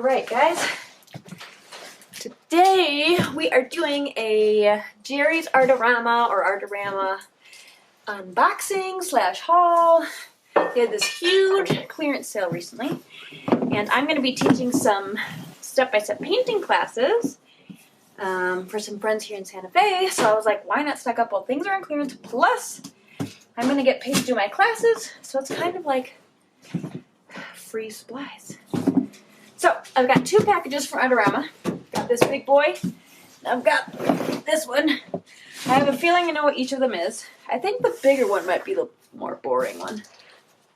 Alright guys, today we are doing a Jerry's ARTARAMA or ARTARAMA unboxing slash haul. They had this huge clearance sale recently, and I'm going to be teaching some step-by-step painting classes for some friends here in Santa Fe, so I was like, why not stock up while things are on clearance, plus I'm going to get paid to do my classes, so it's kind of like free supplies. So, I've got two packages from ARTARAMA. Got this big boy, and I've got this one. I have a feeling I know what each of them is. I think the bigger one might be the more boring one.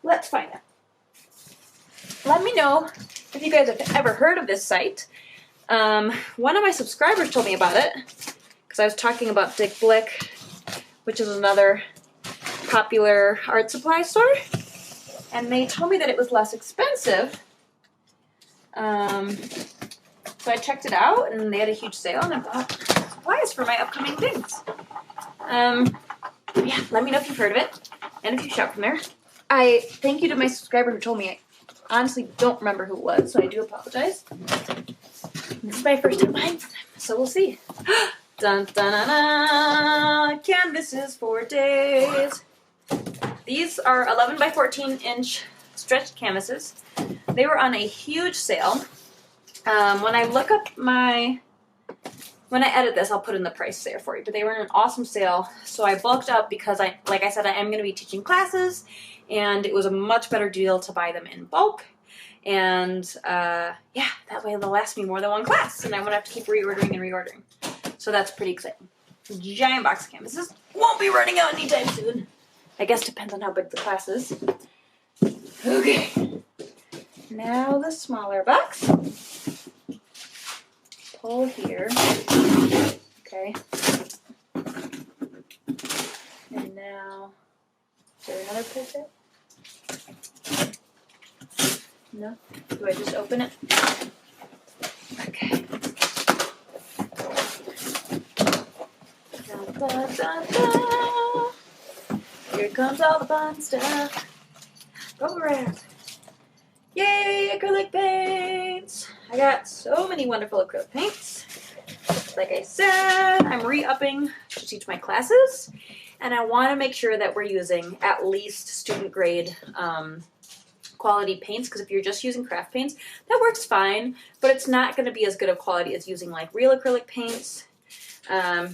Let's find out. Let me know if you guys have ever heard of this site. One of my subscribers told me about it, because I was talking about BLICK, which is another popular art supply store, and they told me that it was less expensive. So I checked it out, and they had a huge sale, and I bought supplies for my upcoming things. Yeah, let me know if you've heard of it, and if you shop from there. I thank you to my subscriber who told me. I honestly don't remember who it was, so I do apologize. This is my first time buying from them, so we'll see. Dun, dun, dun, dun. Canvases for days. These are 11 by 14 inch stretched canvases. They were on a huge sale. When I edit this, I'll put in the price there for you, but they were in an awesome sale, so I bulked up because like I said, I am going to be teaching classes, and it was a much better deal to buy them in bulk, and yeah, that way they'll last me more than one class, and I won't have to keep reordering and reordering, so that's pretty exciting. Giant box of canvases. Won't be running out anytime soon. I guess depends on how big the class is. Okay. Now the smaller box. Pull here. Okay. And now, is there another pivot? No? Do I just open it? Okay. Da, da, da, da. Here comes all the fun stuff. Bubble wrap. Yay, acrylic paints! I got so many wonderful acrylic paints. Like I said, I'm re-upping to teach my classes, and I want to make sure that we're using at least student grade quality paints, because if you're just using craft paints, that works fine, but it's not going to be as good of quality as using like real acrylic paints.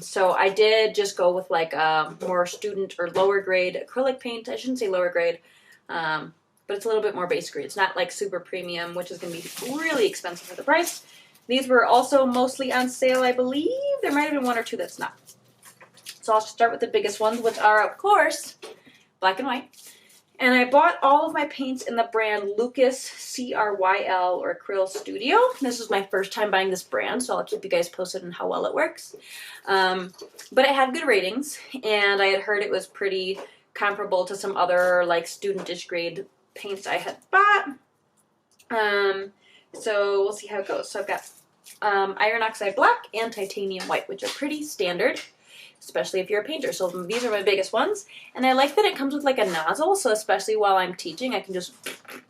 So I did just go with like a more student or lower grade acrylic paint. I shouldn't say lower grade. But it's a little bit more base grade. It's not like super premium, which is going to be really expensive for the price. These were also mostly on sale, I believe. There might have been one or two that's not. So I'll start with the biggest ones, which are, of course, black and white. And I bought all of my paints in the brand Lucas CRYL or Acryl Studio. This is my first time buying this brand, so I'll keep you guys posted on how well it works. But it had good ratings, and I had heard it was pretty comparable to some other like student-ish grade paints I had bought. So we'll see how it goes. So I've got iron oxide black and titanium white, which are pretty standard, especially if you're a painter. So these are my biggest ones, and I like that it comes with like a nozzle, so especially while I'm teaching, I can just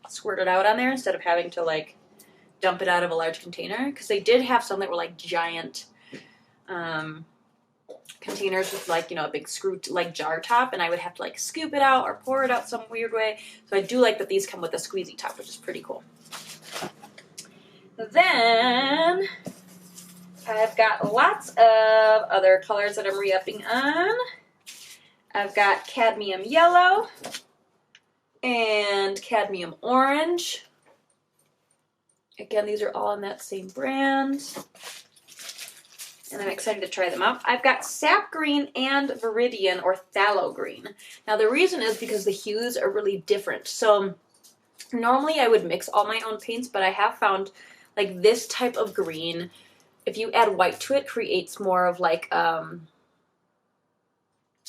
squirt it out on there instead of having to like dump it out of a large container, because they did have some that were like giant containers with like, you know, a big screw like jar top, and I would have to like scoop it out or pour it out some weird way. So I do like that these come with a squeezy top, which is pretty cool. Then I've got lots of other colors that I'm re-upping on. I've got cadmium yellow and cadmium orange. Again, these are all in that same brand, and I'm excited to try them out. I've got sap green and viridian or phthalo green. Now the reason is because the hues are really different. So normally I would mix all my own paints, but I have found like this type of green, if you add white to it, creates more of like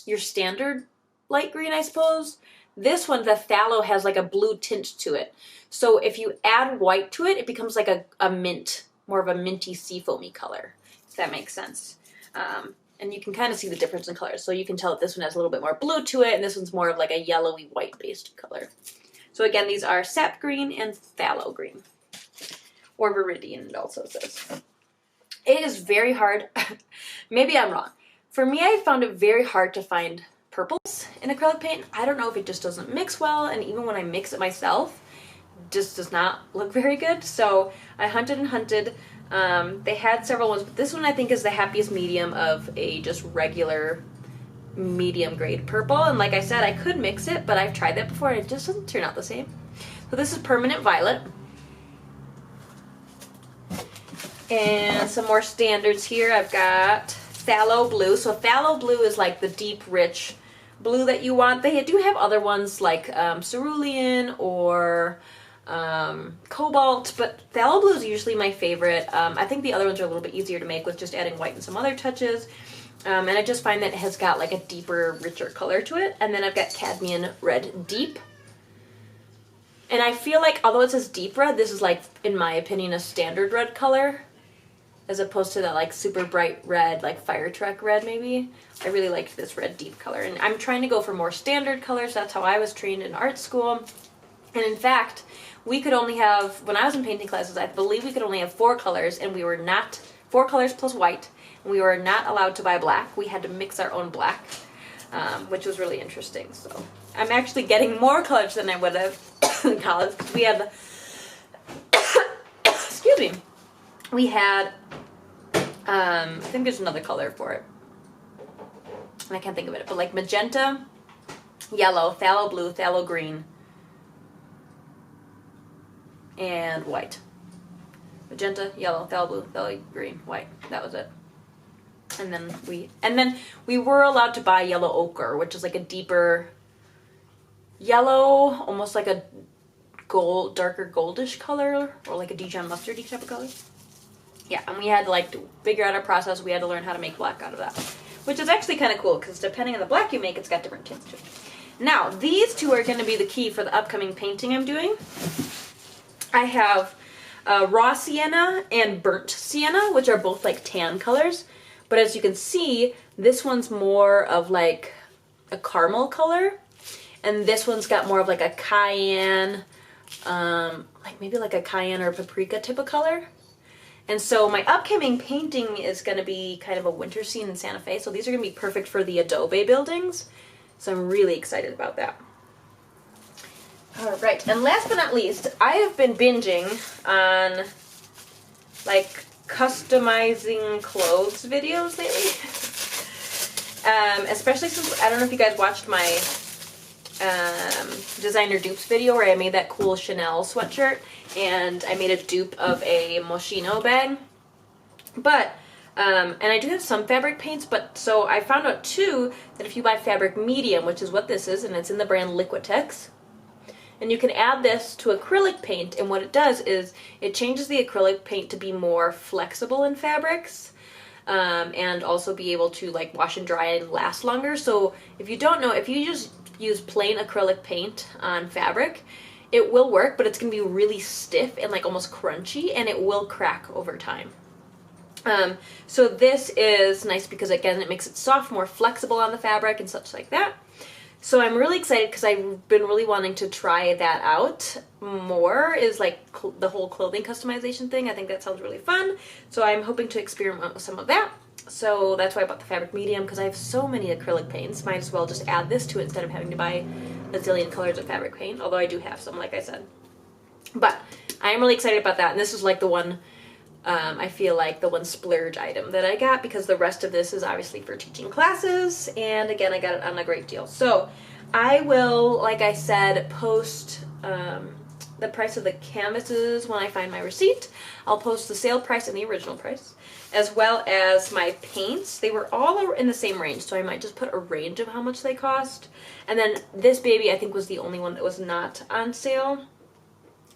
your standard light green, I suppose. This one, the phthalo, has like a blue tint to it. So if you add white to it, it becomes like a mint, more of a minty seafoamy color, if that makes sense. And you can kind of see the difference in colors. So you can tell that this one has a little bit more blue to it, and this one's more of like a yellowy white based color. So again, these are sap green and phthalo green. or Viridian it also says. It is very hard. Maybe I'm wrong. For me, I found it very hard to find purples in acrylic paint. I don't know if it just doesn't mix well, and even when I mix it myself, it just does not look very good. So I hunted and hunted. They had several ones, but this one I think is the happiest medium of a just regular medium grade purple. And like I said, I could mix it, but I've tried that before and it just doesn't turn out the same. So this is Permanent Violet. And some more standards here. I've got Phthalo Blue. So Phthalo Blue is like the deep, rich blue that you want. They do have other ones like Cerulean or Cobalt, but Phthalo Blue is usually my favorite. I think the other ones are a little bit easier to make with just adding white and some other touches. And I just find that it has got like a deeper, richer color to it. And then I've got Cadmium Red Deep. And I feel like, although it says deep red, this is like, in my opinion, a standard red color, as opposed to that like super bright red, like fire truck red maybe. I really liked this red deep color. And I'm trying to go for more standard colors. That's how I was trained in art school. And in fact, we could only have, when I was in painting classes, I believe we could only have 4 colors, and we were not, 4 colors plus white. We were not allowed to buy black. We had to mix our own black, which was really interesting. So I'm actually getting more colors than I would have in college, because we had, excuse me, we had, I think there's another color for it, and I can't think of it, but like magenta, yellow, phthalo blue, phthalo green, and white. Magenta, yellow, phthalo blue, phthalo green, white. That was it. And then we were allowed to buy yellow ochre, which is like a deeper yellow, almost like a gold, darker goldish color, or like a Dijon mustardy type of color. Yeah, and we had to like figure out our process. We had to learn how to make black out of that, which is actually kind of cool, because depending on the black you make, it's got different tints to it. Now, these two are going to be the key for the upcoming painting I'm doing. I have Raw Sienna and Burnt Sienna, which are both like tan colors. But as you can see, this one's more of like a caramel color, and this one's got more of like a cayenne, like maybe like a cayenne or paprika type of color. And so my upcoming painting is going to be kind of a winter scene in Santa Fe, so these are going to be perfect for the adobe buildings. So I'm really excited about that. All right, and last but not least, I have been binging on like customizing clothes videos lately. Especially since, I don't know if you guys watched my designer dupes video where I made that cool Chanel sweatshirt, and I made a dupe of a Moschino bag. But, and I do have some fabric paints, but so I found out too that if you buy fabric medium, which is what this is, and it's in the brand Liquitex, and you can add this to acrylic paint, and what it does is it changes the acrylic paint to be more flexible in fabrics, and also be able to like wash and dry and last longer. So if you don't know, if you just use plain acrylic paint on fabric, it will work, but it's going to be really stiff and like almost crunchy, and it will crack over time. So this is nice because again, it makes it soft, more flexible on the fabric and such like that. So I'm really excited because I've been really wanting to try that out more, is like the whole clothing customization thing. I think that sounds really fun. So I'm hoping to experiment with some of that. So that's why I bought the fabric medium, because I have so many acrylic paints. Might as well just add this to it instead of having to buy a zillion colors of fabric paint, although I do have some, like I said. But I'm really excited about that, and this is like the one, I feel like the one splurge item that I got, because the rest of this is obviously for teaching classes, and again, I got it on a great deal. So I will, like I said, post the price of the canvases when I find my receipt. I'll post the sale price and the original price, as well as my paints. They were all in the same range, so I might just put a range of how much they cost. And then this baby, I think, was the only one that was not on sale.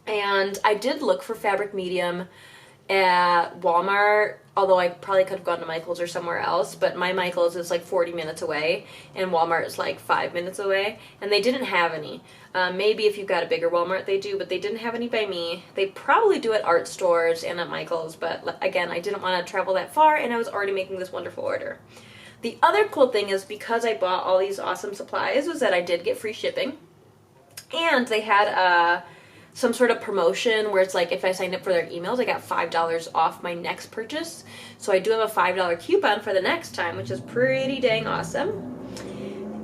And I did look for fabric medium at Walmart, although I probably could have gone to Michael's or somewhere else, but my Michael's is like 40 minutes away, and Walmart is like 5 minutes away, and they didn't have any. Maybe if you've got a bigger Walmart they do, but they didn't have any by me. They probably do at art stores and at Michael's, but again, I didn't want to travel that far, and I was already making this wonderful order. The other cool thing is, because I bought all these awesome supplies, was that I did get free shipping, and they had some sort of promotion where it's like if I signed up for their emails, I got $5 off my next purchase. So I do have a $5 coupon for the next time, which is pretty dang awesome.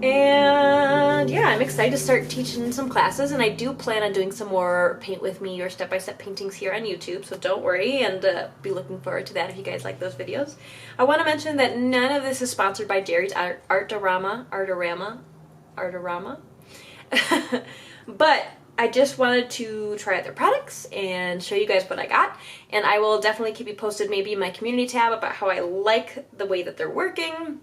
And yeah, I'm excited to start teaching some classes, and I do plan on doing some more paint with me or step-by-step paintings here on YouTube, so don't worry, and be looking forward to that if you guys like those videos. I want to mention that none of this is sponsored by Jerry's ARTARAMA. But I just wanted to try out their products and show you guys what I got, and I will definitely keep you posted maybe in my community tab about how I like the way that they're working.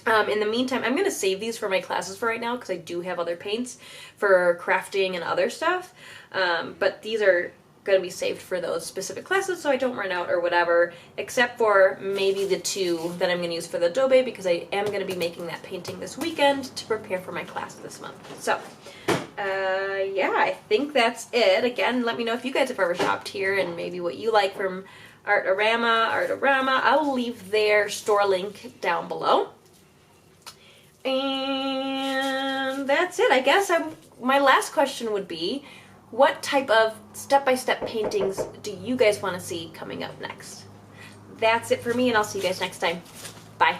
In the meantime, I'm going to save these for my classes for right now because I do have other paints for crafting and other stuff, but these are going to be saved for those specific classes so I don't run out or whatever, except for maybe the 2 that I'm going to use for the Adobe because I am going to be making that painting this weekend to prepare for my class this month. So, yeah, I think that's it. Again, let me know if you guys have ever shopped here and maybe what you like from ARTARAMA. I'll leave their store link down below. And that's it. I guess my last question would be, what type of step-by-step paintings do you guys want to see coming up next? That's it for me, and I'll see you guys next time. Bye.